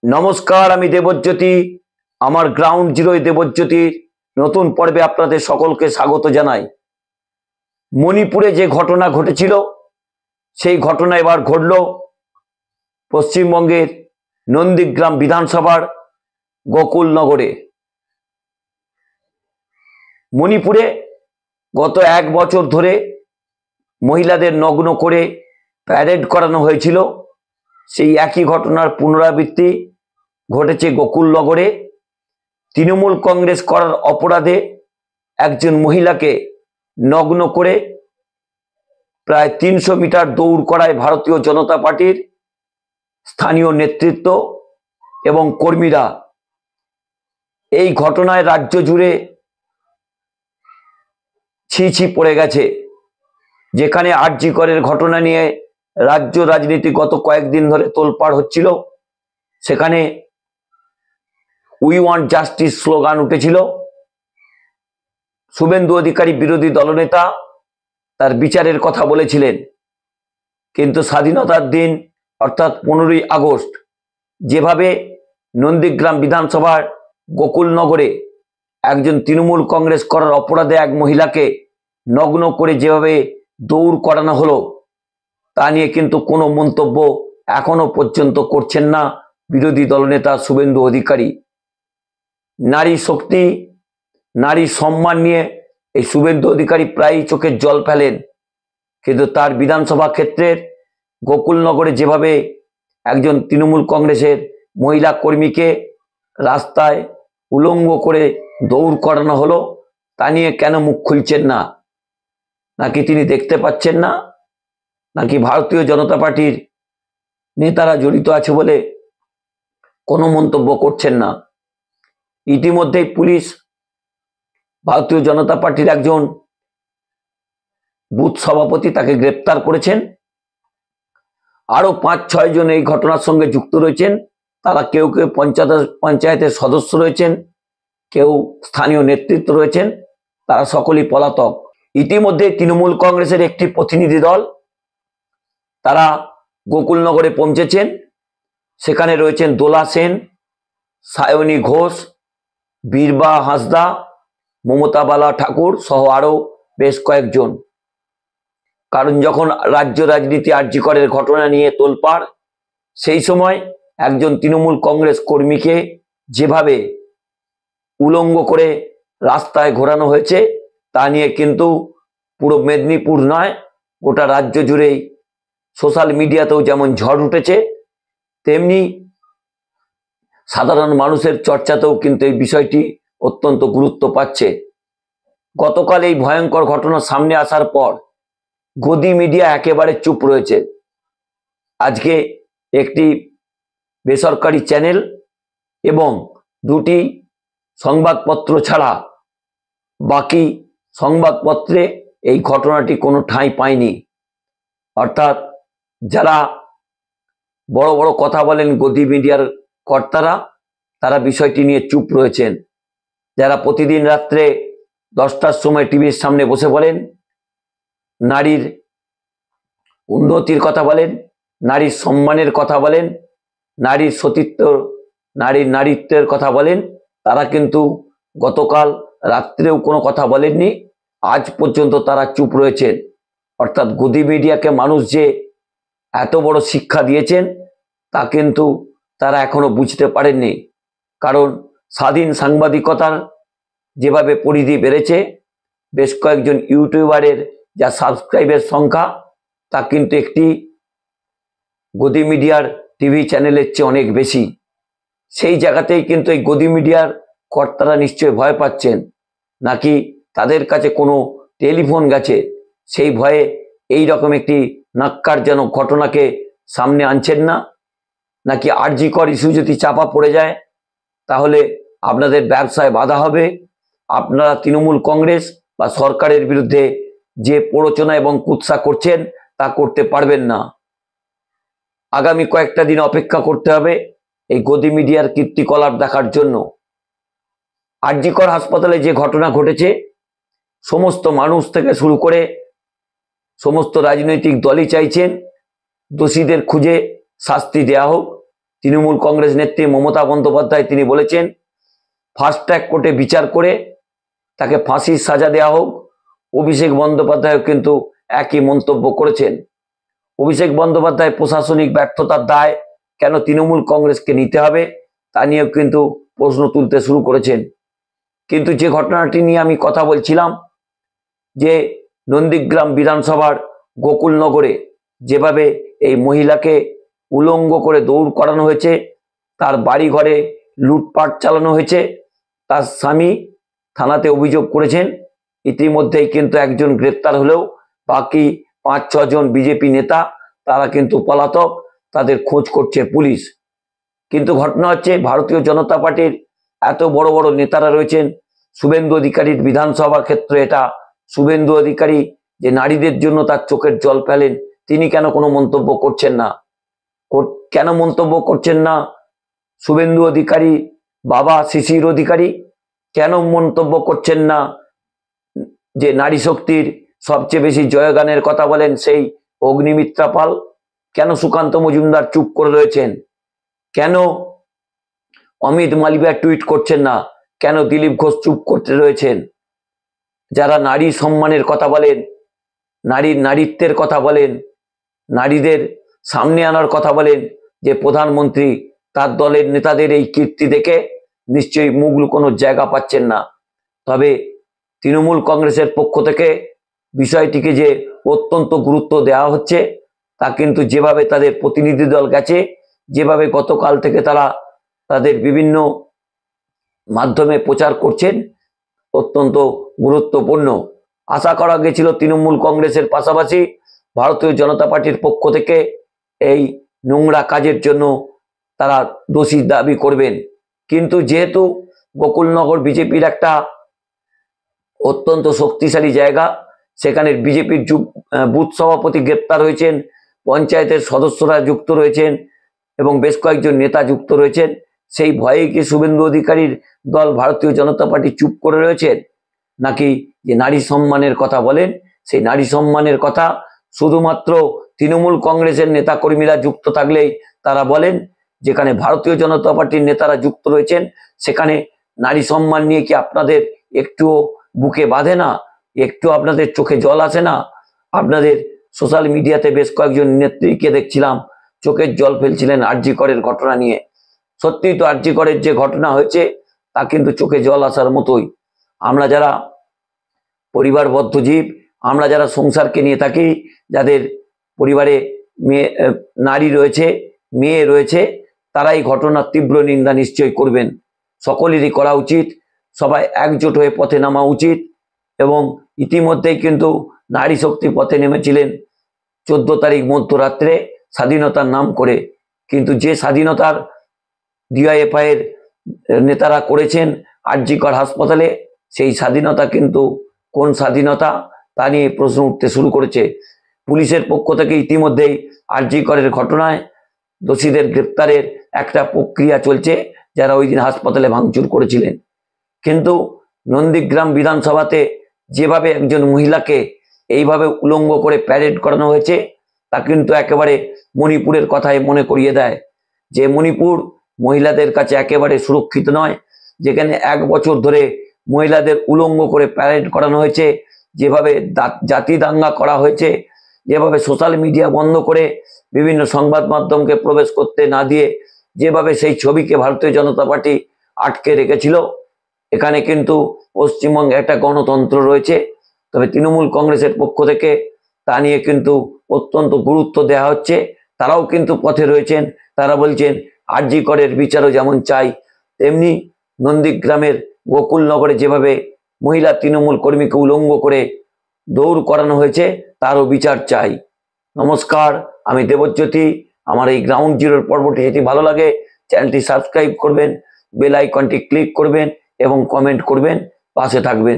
নমস্কার, আমি দেবজ্যোতি। আমার গ্রাউন্ড জিরোয় দেবজ্যোতির নতুন পর্বে আপনাদের সকলকে স্বাগত জানাই। মণিপুরে যে ঘটনা ঘটেছিল সেই ঘটনা এবার ঘটল পশ্চিমবঙ্গের নন্দীগ্রাম বিধানসভার গোকুলনগরে। মণিপুরে গত 1 বছর ধরে মহিলাদের নগ্ন করে প্যারেড করানো হয়েছিল, সেই একই ঘটনার পুনরাবৃত্তি ঘটেছে গোকুলনগরে। তৃণমূল কংগ্রেস করার অপরাধে একজন মহিলাকে নগ্ন করে প্রায় 300 মিটার দৌড় করায় ভারতীয় জনতা পার্টির স্থানীয় নেতৃত্ব এবং কর্মীরা। এই ঘটনায় রাজ্য জুড়ে ছি পড়ে গেছে। যেখানে আরজি করের ঘটনা নিয়ে রাজ্য রাজনীতি গত কয়েকদিন ধরে তোলপাড় হচ্ছিল, সেখানে উই ওয়ান্ট জাস্টিস স্লোগান উঠেছিল। শুভেন্দু অধিকারী বিরোধী দলনেতা তার বিচারের কথা বলেছিলেন, কিন্তু স্বাধীনতার দিন অর্থাৎ 15ই আগস্ট যেভাবে নন্দীগ্রাম বিধানসভার গোকুলনগরে একজন তৃণমূল কংগ্রেস করার অপরাধে এক মহিলাকে নগ্ন করে যেভাবে দৌড় করানো হলো, তা নিয়ে কিন্তু কোনো মন্তব্য এখনো পর্যন্ত করছেন না বিরোধী দলনেতা শুভেন্দু অধিকারী। নারী শক্তি, নারী সম্মান নিয়ে এই শুভেন্দু অধিকারী প্রায়ই চোখের জল ফেলেন, কিন্তু তার বিধানসভা ক্ষেত্রের গোকুলনগরে যেভাবে একজন তৃণমূল কংগ্রেসের মহিলা কর্মীকে রাস্তায় উলঙ্গ করে দৌড় করানো হলো, তা নিয়ে কেন মুখ খুলছেন না? নাকি তিনি দেখতে পাচ্ছেন না, নাকি ভারতীয় জনতা পার্টির নেতারা জড়িত আছে বলে কোনো মন্তব্য করছেন না? ইতিমধ্যেই পুলিশ ভারতীয় জনতা পার্টির একজন বুথ সভাপতি তাকে গ্রেপ্তার করেছেন। আরো 5-6 জন এই ঘটনার সঙ্গে যুক্ত রয়েছেন। তারা কেউ কেউ পঞ্চায়েতের সদস্য রয়েছেন, কেউ স্থানীয় নেতৃত্ব রয়েছেন, তারা সকলেই পলাতক। ইতিমধ্যে তৃণমূল কংগ্রেসের একটি প্রতিনিধি দল তারা গোকুলনগরে পৌঁছেছেন। সেখানে রয়েছেন দোলা সেন, সায়নী ঘোষ, বীরবা হাঁসদা, মমতা বালা ঠাকুর সহ আরো বেশ কয়েকজন। কারণ যখন রাজ্য রাজনীতি আরজি করের ঘটনা নিয়ে তোলপাড়, সেই সময় একজন তৃণমূল কংগ্রেস কর্মীকে যেভাবে উলঙ্গ করে রাস্তায় ঘোরানো হয়েছে, তা নিয়ে কিন্তু পুরো মেদিনীপুর নয়, গোটা রাজ্য জুড়েই সোশ্যাল মিডিয়াতেও যেমন ঝড় উঠেছে, তেমনি সাধারণ মানুষের চর্চাতেও কিন্তু এই বিষয়টি অত্যন্ত গুরুত্ব পাচ্ছে। গতকাল এই ভয়ঙ্কর ঘটনা সামনে আসার পর গদি মিডিয়া একেবারে চুপ রয়েছে। আজকে একটি বেসরকারি চ্যানেল এবং 2টি সংবাদপত্র ছাড়া বাকি সংবাদপত্রে এই ঘটনাটি কোনো ঠাঁই পায়নি। অর্থাৎ যারা বড় বড় কথা বলেন গদি মিডিয়ার কর্তারা, তারা বিষয়টি নিয়ে চুপ রয়েছেন। যারা প্রতিদিন রাত্রে 10টার সময় টিভির সামনে বসে বলেন, নারীর উন্নতির কথা বলেন, নারীর সম্মানের কথা বলেন, নারীর সতীত্ব, নারীর নারীত্বের কথা বলেন, তারা কিন্তু গতকাল রাত্রেও কোনো কথা বলেননি। আজ পর্যন্ত তারা চুপ রয়েছেন। অর্থাৎ গদি মিডিয়াকে মানুষ যে এত বড় শিক্ষা দিয়েছেন, তা কিন্তু তারা এখনো বুঝতে পারেননি। কারণ স্বাধীন সাংবাদিকতার যেভাবে পরিধি বেড়েছে, বেশ কয়েকজন ইউটিউবারের যা সাবস্ক্রাইবের সংখ্যা, তা কিন্তু একটি গদি মিডিয়ার টিভি চ্যানেলের চেয়ে অনেক বেশি। সেই জায়গাতেই কিন্তু এই গদি মিডিয়ার কর্তারা নিশ্চয়ই ভয় পাচ্ছেন, নাকি তাদের কাছে কোনো টেলিফোন গেছে, সেই ভয়ে এই রকম একটি ন্যক্কারজনক ঘটনাকে সামনে আনছেন না? নাকি আরজি কর ইস্যু যদি চাপা পড়ে যায়, তাহলে আপনাদের ব্যবসায় বাধা হবে, আপনারা তৃণমূল কংগ্রেস বা সরকারের বিরুদ্ধে যে প্ররোচনা এবং কুৎসা করছেন তা করতে পারবেন না। আগামী কয়েকটা দিন অপেক্ষা করতে হবে এই গদি মিডিয়ার কীর্তিকলাপ দেখার জন্য। আরজি কর হাসপাতালে যে ঘটনা ঘটেছে, সমস্ত মানুষ থেকে শুরু করে সমস্ত রাজনৈতিক দলই চাইছেন দোষীদের খুঁজে শাস্তি দেয়া হোক। তৃণমূল কংগ্রেস নেত্রী মমতা বন্দ্যোপাধ্যায় তিনি বলেছেন ফাস্ট ট্র্যাক কোর্টে বিচার করে তাকে ফাঁসির সাজা দেওয়া হোক। অভিষেক বন্দ্যোপাধ্যায় কিন্তু একই মন্তব্য করেছেন। অভিষেক বন্দ্যোপাধ্যায় প্রশাসনিক ব্যর্থতার দায় কেন তৃণমূল কংগ্রেসকে নিতে হবে তা নিয়েও কিন্তু প্রশ্ন তুলতে শুরু করেছেন। কিন্তু যে ঘটনাটি নিয়ে আমি কথা বলছিলাম, যে নন্দীগ্রাম বিধানসভার গোকুলনগরে যেভাবে এই মহিলাকে উলঙ্গ করে দৌড় করানো হয়েছে, তার বাড়ি ঘরে লুটপাট চালানো হয়েছে, তার স্বামী থানাতে অভিযোগ করেছেন। ইতিমধ্যেই কিন্তু একজন গ্রেপ্তার হলেও বাকি 5-6 জন বিজেপি নেতা তারা কিন্তু পলাতক, তাদের খোঁজ করছে পুলিশ। কিন্তু ঘটনা হচ্ছে ভারতীয় জনতা পার্টির এত বড় বড় নেতারা রয়েছেন। শুভেন্দু অধিকারীর বিধানসভার ক্ষেত্রে এটা, শুভেন্দু অধিকারী যে নারীদের জন্য তার চোখের জল ফেলেন, তিনি কেন কোনো মন্তব্য করছেন না? কেন মন্তব্য করছেন না শুভেন্দু অধিকারী বাবা শিশির অধিকারী? কেন মন্তব্য করছেন না যে নারী শক্তির সবচেয়ে বেশি জয়গানের কথা বলেন সেই অগ্নিমিত্রা পাল? কেন সুকান্ত মজুমদার চুপ করে রয়েছেন? কেন অমিত মালবিয়া টুইট করছেন না? কেন দিলীপ ঘোষ চুপ করতে রয়েছেন? যারা নারী সম্মানের কথা বলেন, নারীর নারীত্বের কথা বলেন, নারীদের সামনে আনার কথা বলেন, যে প্রধানমন্ত্রী তার দলের নেতাদের এই কীর্তি দেখে নিশ্চয়ই মুখ লুকোনোর জায়গা পাচ্ছেন না। তবে তৃণমূল কংগ্রেসের পক্ষ থেকে বিষয়টিকে যে অত্যন্ত গুরুত্ব দেওয়া হচ্ছে, তা কিন্তু যেভাবে তাদের প্রতিনিধি দল গেছে, যেভাবে গতকাল থেকে তারা তাদের বিভিন্ন মাধ্যমে প্রচার করছেন, অত্যন্ত গুরুত্বপূর্ণ। আশা করা গেছিল তৃণমূল কংগ্রেসের পাশাপাশি ভারতীয় জনতা পার্টির পক্ষ থেকে এই নোংরা কাজের জন্য তারা দোষী দাবি করবেন। কিন্তু যেহেতু গোকুলনগর বিজেপির একটা অত্যন্ত শক্তিশালী জায়গা, সেখানে বিজেপির বুথ সভাপতি গ্রেপ্তার হয়েছেন, পঞ্চায়েতের সদস্যরা যুক্ত রয়েছেন এবং বেশ কয়েকজন নেতা যুক্ত রয়েছেন, সেই ভয়ে কি শুভেন্দু অধিকারীর দল ভারতীয় জনতা পার্টি চুপ করে রয়েছেন? নাকি যে নারী সম্মানের কথা বলেন, সেই নারী সম্মানের কথা শুধুমাত্র তৃণমূল কংগ্রেসের নেতা কর্মীরা যুক্ত থাকলেই তারা বলেন? যেখানে ভারতীয় জনতা পার্টির নেতারা যুক্ত রয়েছেন সেখানে নারী সম্মান নিয়ে কি আপনাদের একটুও বুকে বাঁধে না? একটু আপনাদের চোখে জল আসে না? আপনাদের সোশ্যাল মিডিয়াতে বেশ কয়েকজন নেত্রীকে দেখছিলাম চোখের জল ফেলছিলেন আরজি করের ঘটনা নিয়ে। সত্যি তো আরজি করের যে ঘটনা হয়েছে তা কিন্তু চোখে জল আসার মতোই। আমরা যারা পরিবারবদ্ধ জীব, আমরা যারা সংসারকে নিয়ে থাকি, যাদের পরিবারে নারী রয়েছে, মেয়ে রয়েছে, তারা এই ঘটনার তীব্র নিন্দা নিশ্চয়ই করবেন। সকলেরই করা উচিত, সবাই একজোট হয়ে পথে নামা উচিত। এবং ইতিমধ্যেই কিন্তু নারী শক্তি পথে নেমেছিলেন 14 তারিখ মধ্যরাত্রে স্বাধীনতার নাম করে। কিন্তু যে স্বাধীনতার ডিওয়াইএফআই এর নেতারা করেছেন আরজি কর হাসপাতালে, সেই স্বাধীনতা কিন্তু কোন স্বাধীনতা তা নিয়ে প্রশ্ন উঠতে শুরু করেছে। পুলিশের পক্ষ থেকে ইতিমধ্যেই আরজি করের ঘটনায় দোষীদের গ্রেপ্তারের একটা প্রক্রিয়া চলছে, যারা ওই দিন হাসপাতালে ভাঙচুর করেছিলেন। কিন্তু নন্দীগ্রাম বিধানসভাতে যেভাবে একজন মহিলাকে এইভাবে উলঙ্গ করে প্যারেড করানো হয়েছে, তা কিন্তু একেবারে মণিপুরের কথাই মনে করিয়ে দেয়। যে মণিপুর মহিলাদের কাছে একেবারে সুরক্ষিত নয়, যেখানে 1 বছর ধরে মহিলাদের উলঙ্গ করে প্যারেড করানো হয়েছে, যেভাবে জাতি দাঙ্গা করা হয়েছে, যেভাবে সোশ্যাল মিডিয়া বন্ধ করে বিভিন্ন সংবাদ মাধ্যমকে প্রবেশ করতে না দিয়ে যেভাবে সেই ছবিকে ভারতীয় জনতা পার্টি আটকে রেখেছিল, এখানে কিন্তু পশ্চিমবঙ্গে একটা গণতন্ত্র রয়েছে। তবে তৃণমূল কংগ্রেসের পক্ষ থেকে তা নিয়ে কিন্তু অত্যন্ত গুরুত্ব দেওয়া হচ্ছে। তারাও কিন্তু পথে রয়েছেন, তারা বলছেন আরজি করের বিচারও যেমন চাই, তেমনি নন্দীগ্রামের গোকুলনগরে যেভাবে মহিলা তৃণমূল কর্মীকে উলঙ্গ করে দৌড় করানো হয়েছে তারও বিচার চাই। নমস্কার, আমি দেবজ্যোতি। আমার এই গ্রাউন্ড জিরোর পর্বটি যদি ভালো লাগে চ্যানেলটি সাবস্ক্রাইব করবেন, বেল আইকনটি ক্লিক করবেন এবং কমেন্ট করবেন, পাশে থাকবেন।